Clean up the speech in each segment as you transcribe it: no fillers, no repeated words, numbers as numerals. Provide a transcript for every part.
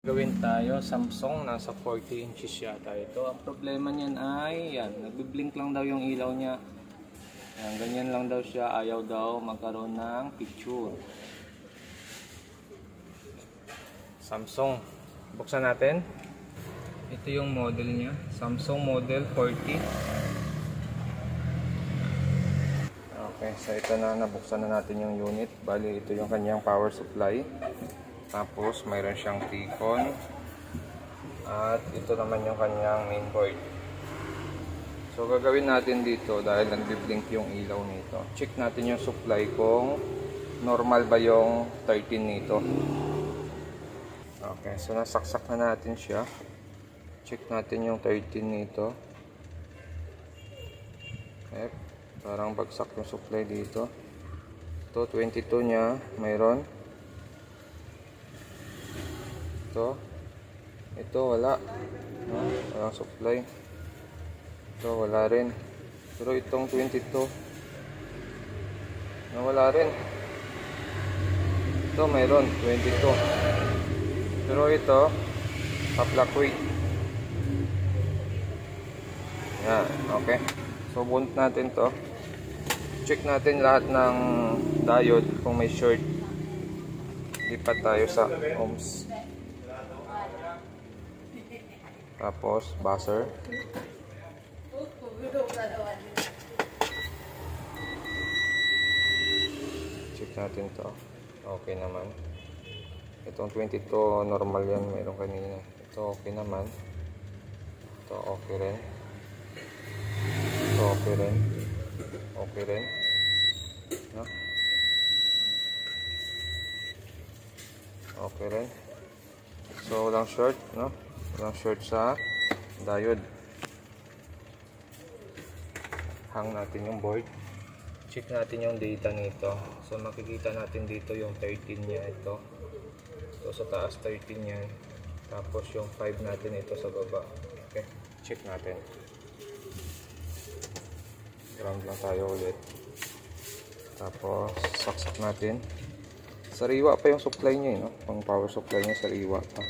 Gawin tayo, Samsung, nasa 40 inches yata ito. Ang problema niyan ay yan, nagbi-blink lang daw yung ilaw niya. Yan, ganyan lang daw siya, ayaw daw magkaroon ng picture. Samsung, buksan natin. Ito yung model niya, Samsung model 40. Okay, so ito na, nabuksan na natin yung unit. Bali, ito yung kanyang power supply. Tapos mayroon siyang T-con. At ito naman yung kanyang mainboard. So gagawin natin dito dahil nagbi-blink yung ilaw nito. Check natin yung supply kung normal ba yung 13 nito. Okay, so nasaksak na natin siya. Check natin yung 13 nito. Okay, parang bagsak yung supply dito. Ito 22 niya, mayroon. Ito wala, walang supply. Ito wala rin, pero itong 22 wala rin. Ito mayroon 22, pero ito pa-fluctuate. Yan, okay. So bunt natin to. Check natin lahat ng diode kung may short. Lipat tayo sa ohms. Tapos buzzer. Check natin to. Okay naman. Itong 22 normal yan, mayroon kanina. Ito okay naman. Ito okay rin. Ito okay rin. Okay rin. No? Okay rin. So walang short, no? Walang short sa diode. Hang natin yung board. Check natin yung data nito. So makikita natin dito yung 13 niya ito. So sa taas 13 niya. Tapos yung 5 natin ito sa baba. Okay, check natin. Ground lang tayo ulit. Tapos saksak natin. Sariwa pa yung supply niya, no? Pang power supply niya sariwa pa.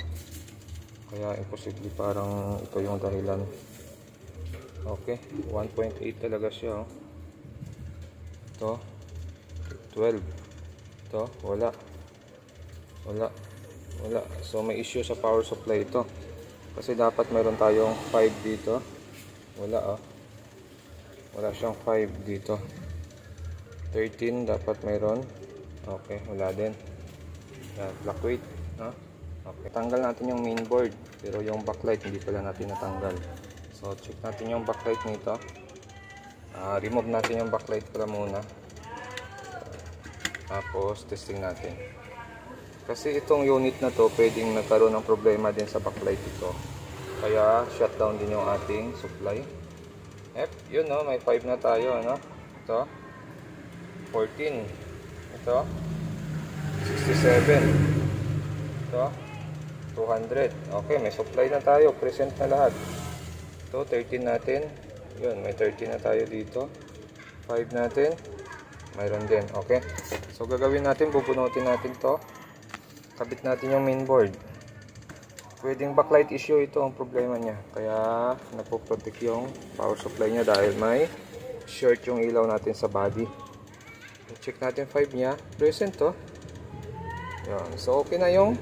Kaya imposible, parang ito yung dahilan. Okay, 1.8 talaga siya, oh. Ito 12. Ito wala. So may issue sa power supply ito. Kasi dapat meron tayong 5 dito. Wala, oh. Wala siyang 5 dito. 13 dapat meron. Okay, wala din. Yan, fluctuate, no? Okay, tanggal natin yung mainboard, pero yung backlight hindi pala natin natanggal. So check natin yung backlight nito. Remove natin yung backlight pala muna. Tapos testing natin. Kasi itong unit na to pwedeng nagkaroon ng problema din sa backlight ito. Kaya shutdown din yung ating supply. Yun, no, may 5 na tayo, no? Ito 14. Ito 67. Ito 200. Okay, may supply na tayo, present na lahat. Ito 13 natin. Yun, may 13 na tayo dito. 5 natin, mayroon din. Okay, so gagawin natin, bubunutin natin to. Kabit natin yung mainboard. Pwedeng backlight issue ito ang problema niya. Kaya napoprotect yung power supply niya dahil may short yung ilaw natin sa body. Check natin 5 niya, present to. Yan. So okay na yung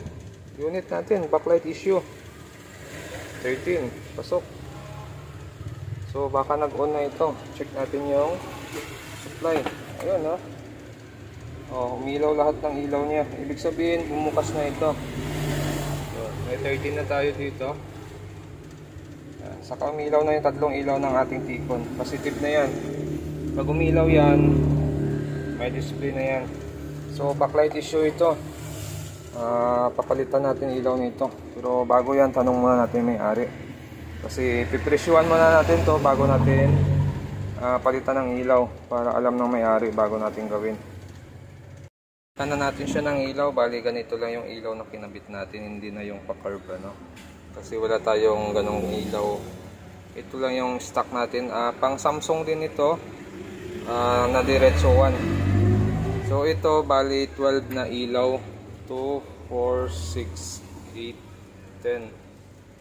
unit natin, backlight issue. 13, pasok. So baka nag-on na ito. Check natin yung supply. Ayun, no? Oh, umilaw lahat ng ilaw niya. Ibig sabihin, bumukas na ito. So, may 13 na tayo dito. Yan. Saka umilaw na yung tatlong ilaw ng ating T-con. Positive na yan. Pag umilaw yan, may display na yan. So backlight issue ito. Papalitan natin ilaw nito. Pero bago yan, tanong muna natin may-ari. Kasi pipresyuhan muna natin to bago natin palitan ng ilaw para alam ng may-ari bago natin gawin. Palitan na natin siya ng ilaw. Bali ganito lang yung ilaw na kinabit natin, hindi na yung pa-curve, ano? Kasi wala tayong ganong ilaw. Ito lang yung stock natin. Pang Samsung din ito, na diretso 1. So ito bali 12 na ilaw. 2, 4, 6, 8, 10,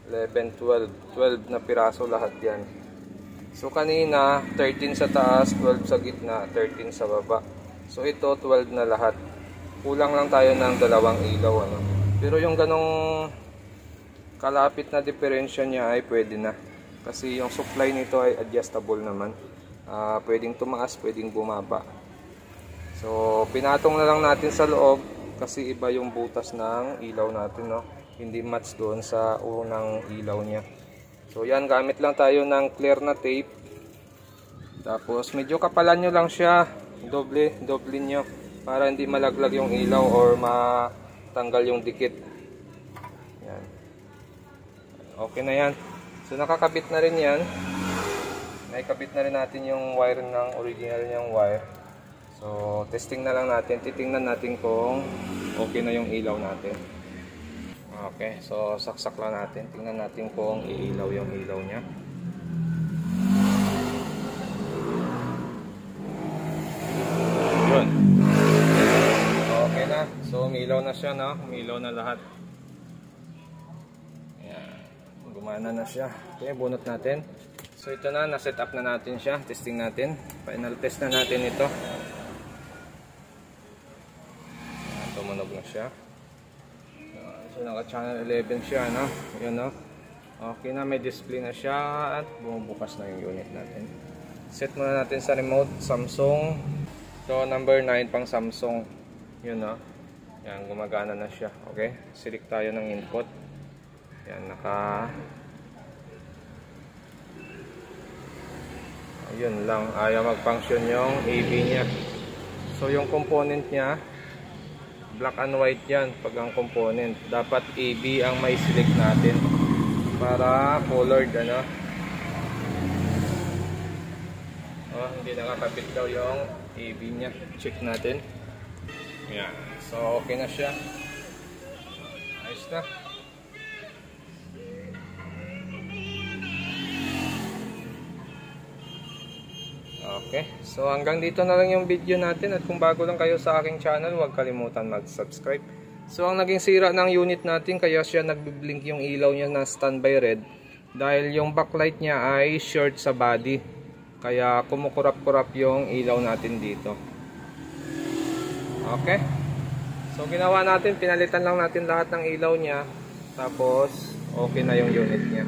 11, 12. 12 na piraso lahat yan. So kanina, 13 sa taas, 12 sa gitna, 13 sa baba. So ito, 12 na lahat. Kulang lang tayo ng dalawang ilaw. Ano? Pero yung ganong kalapit na diferensya niya ay pwede na. Kasi yung supply nito ay adjustable naman. Pwedeng tumaas, pwedeng bumaba. So pinatong na lang natin sa loob kasi iba yung butas ng ilaw natin, no? Hindi match doon sa unang ilaw niya. So yan, gamit lang tayo ng clear na tape. Tapos medyo kapalan nyo lang siya, doble nyo para hindi malaglag yung ilaw or matanggal yung dikit. Yan. Okay na yan. So nakakabit na rin yan. Naikabit na rin natin yung wire ng original niyang wire. So testing na lang natin, titingnan natin kung okay na yung ilaw natin. Okay, so saksak lang natin. Tingnan natin kung iilaw yung ilaw niya. Yun. Okay na. So umilaw na siya, no? Umilaw na lahat. Ayan. Gumana na siya. Okay, bunot natin. So ito na, na-set up na natin siya. Testing natin. Final test na natin ito. Ayan, tumunog na siya. So naka channel 11 siya, no? Yun, no? Okay na, may display na siya at bumubukas na yung unit natin. Set muna natin sa remote, Samsung. So number 9 pang Samsung. Yun, no? Yan, gumagana na siya. Okay? Select tayo ng input. Yan, ayun lang, ayaw mag-function yung AV niya. So yung component niya, black and white yan pag ang component. Dapat AB ang may select natin para colored, ano. Hindi nakakabit daw yung AB nya. Check natin. Yan. So okay na siya. Ayos na. Okay, so hanggang dito na lang yung video natin, at kung bago lang kayo sa aking channel, huwag kalimutan mag-subscribe. So ang naging sira ng unit natin, kaya siya nagbi-blink yung ilaw niya na standby red, dahil yung backlight niya ay short sa body, kaya kumukurap-kurap yung ilaw natin dito. Okay, so ginawa natin, pinalitan lang natin lahat ng ilaw niya, tapos okay na yung unit niya.